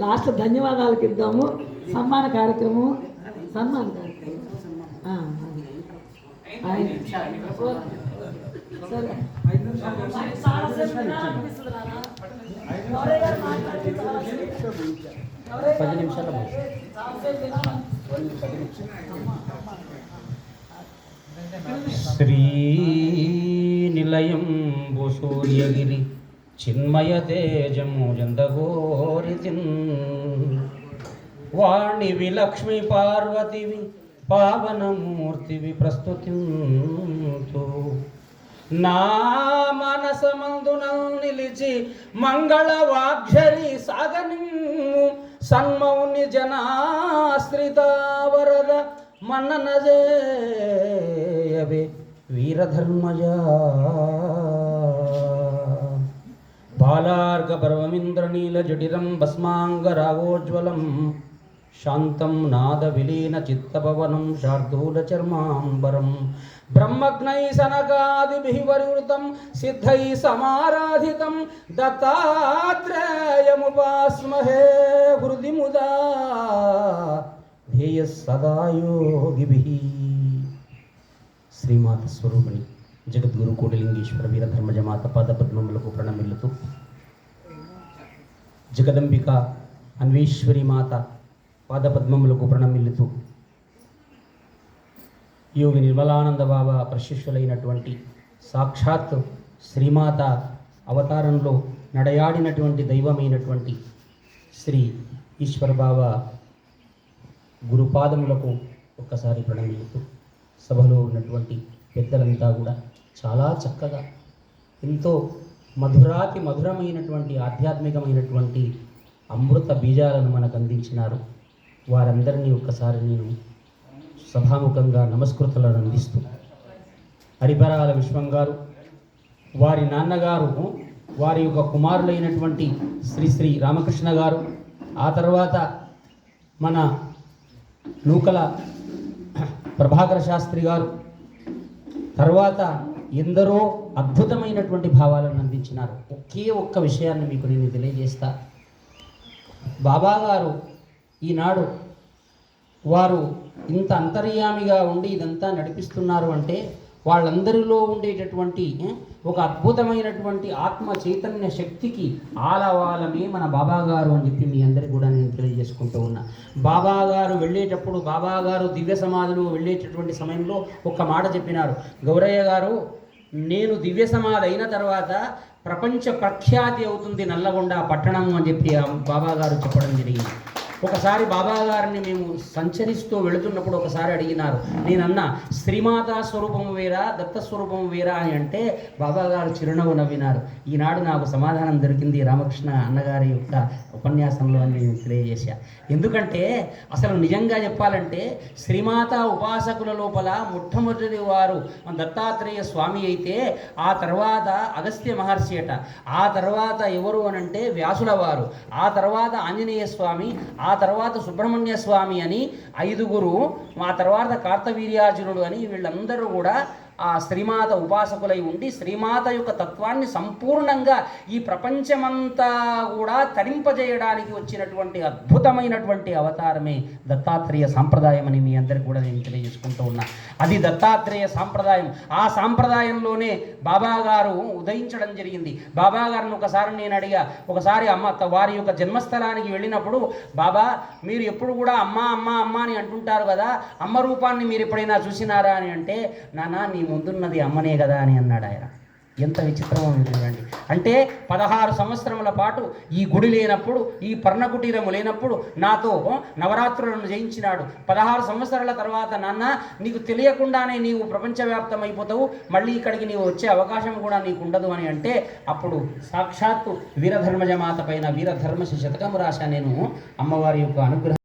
Last ధన్యవాదాలకు ఇద్దాము. సన్మాన కార్యక్రమం సరే. శ్రీనిలయం సూర్యగిరి చిన్మయ తేజము జందగోరితిన్ వాణివి లక్ష్మీ పార్వతివి పావనమూర్తివి ప్రస్తుతింతు నా మనసమందున నిలిచి మంగళ వాగ్జరి సాగనిమ్ము సన్మౌని జనాశ్రిత వరద మన్ననజేయవే వీరధర్మజా బాలార్గ పర్వమింద్రనీల జటిరం భస్మాంగరాగోజ్వలం శాంతం నాద విలీన చిత్తపవనం శార్దూల చర్మాంబరం బ్రహ్మగ్నై సనకాదిభిః పరివృతం సిద్ధై సమారాధితం దత్తాత్రేయముపాస్మహే హృది ముదా ధ్యేయ సదా యోగిభిః. శ్రీమాత స్వరూపిణి జగద్గురు కోటిలింగేశ్వర వీరధర్మజమాత పాదపద్మములకు ప్రణమిల్లుతూ జగదంబిక అన్వేశ్వరి మాత పాదపద్మములకు ప్రణమిల్లుతూ యోగి నిర్మలానంద బాబా ప్రశిష్యులైనటువంటి సాక్షాత్ శ్రీమాత అవతారంలో నడయాడినటువంటి దైవమైనటువంటి శ్రీ ఈశ్వర బాబా గురుపాదములకు ఒక్కసారి ప్రణమిల్లుతూ సభలో ఉన్నటువంటి పెద్దలంతా కూడా చాలా చక్కగా ఎంతో మధురాతి మధురమైనటువంటి ఆధ్యాత్మికమైనటువంటి అమృత బీజాలను మనకు అందించినారు. వారందరినీ ఒక్కసారి నేను సభాముఖంగా నమస్కృతులను అందిస్తూ హరిపరాల విశ్వం గారు, వారి నాన్నగారు, వారి యొక్క కుమారులైనటువంటి శ్రీ శ్రీ రామకృష్ణ గారు, ఆ తర్వాత మన నూకల ప్రభాకర శాస్త్రి గారు, తర్వాత ఎందరో అద్భుతమైనటువంటి భావాలను అందించినారు. ఒకే ఒక్క విషయాన్ని మీకు నేను తెలియజేస్తా. బాబాగారు ఈనాడు వారు ఇంత అంతర్యామిగా ఉండి ఇదంతా నడిపిస్తున్నారు అంటే వాళ్ళందరిలో ఉండేటటువంటి ఒక అద్భుతమైనటువంటి ఆత్మ చైతన్య శక్తికి ఆలవాలమే మన బాబాగారు అని చెప్పి మీ అందరికీ కూడా నేను తెలియజేసుకుంటూ ఉన్నా. బాబాగారు వెళ్ళేటప్పుడు, బాబాగారు దివ్య సమాధిలో వెళ్ళేటటువంటి సమయంలో ఒక్క మాట చెప్పినారు. గౌరయ్య గారు, నేను దివ్య సమాధి అయిన తర్వాత ప్రపంచ ప్రఖ్యాతి అవుతుంది నల్లగొండ పట్టణం అని చెప్పి బాబాగారు చెప్పడం జరిగింది. ఒకసారి బాబాగారిని మేము సంచరిస్తూ వెళుతున్నప్పుడు ఒకసారి అడిగినారు. నేనన్నా శ్రీమాతా స్వరూపం వేరా దత్తస్వరూపం వేరా అని అంటే బాబాగారు చిరునవ్వు నవ్వినారు. ఈనాడు నాకు సమాధానం దొరికింది రామకృష్ణ అన్నగారి యొక్క ఉపన్యాసంలో అని నేను తెలియజేశా. ఎందుకంటే అసలు నిజంగా చెప్పాలంటే శ్రీమాతా ఉపాసకుల లోపల మొట్టమొదటి వారు దత్తాత్రేయ స్వామి అయితే, ఆ తర్వాత అగస్త్య మహర్షి అట, ఆ తర్వాత ఎవరు అనంటే వ్యాసుల వారు, ఆ తర్వాత ఆంజనేయ స్వామి, ఆ తర్వాత సుబ్రహ్మణ్య స్వామి అని 5గురు, ఆ తర్వాత కార్తవీర్యార్జునుడు అని వీళ్ళందరూ కూడా ఆ శ్రీమాత ఉపాసకులై ఉండి శ్రీమాత యొక్క తత్వాన్ని సంపూర్ణంగా ఈ ప్రపంచమంతా కూడా తరింపజేయడానికి వచ్చినటువంటి అద్భుతమైనటువంటి అవతారమే దత్తాత్రేయ సాంప్రదాయం అని మీ అందరికీ కూడా నేను తెలియజేసుకుంటూ ఉన్నా. అది దత్తాత్రేయ సాంప్రదాయం. ఆ సాంప్రదాయంలోనే బాబాగారు ఉదయించడం జరిగింది. బాబాగారిని ఒకసారి నేను అడిగా, ఒకసారి వారి యొక్క జన్మస్థలానికి వెళ్ళినప్పుడు, బాబా మీరు ఎప్పుడు కూడా అమ్మ అమ్మ అమ్మ అని అంటుంటారు కదా, అమ్మ రూపాన్ని మీరు ఎప్పుడైనా చూసినారా అని అంటే, నాన్న నీ ముందున్నది అమ్మనే కదా అని అన్నాడు ఆయన. ఎంత విచిత్రమో చూడండి. అంటే 16 సంవత్సరముల పాటు ఈ గుడి లేనప్పుడు, ఈ పర్ణకుటీరము లేనప్పుడు నాతో నవరాత్రులను జయించినాడు. 16 సంవత్సరాల తర్వాత, నాన్న నీకు తెలియకుండానే నీవు ప్రపంచవ్యాప్తం అయిపోతావు, మళ్ళీ ఇక్కడికి నీవు వచ్చే అవకాశం కూడా నీకు ఉండదు అని అంటే, అప్పుడు సాక్షాత్తు వీరధర్మజమాత పైన వీరధర్మశ శతకము రాశా నేను అమ్మవారి యొక్క అనుగ్రహం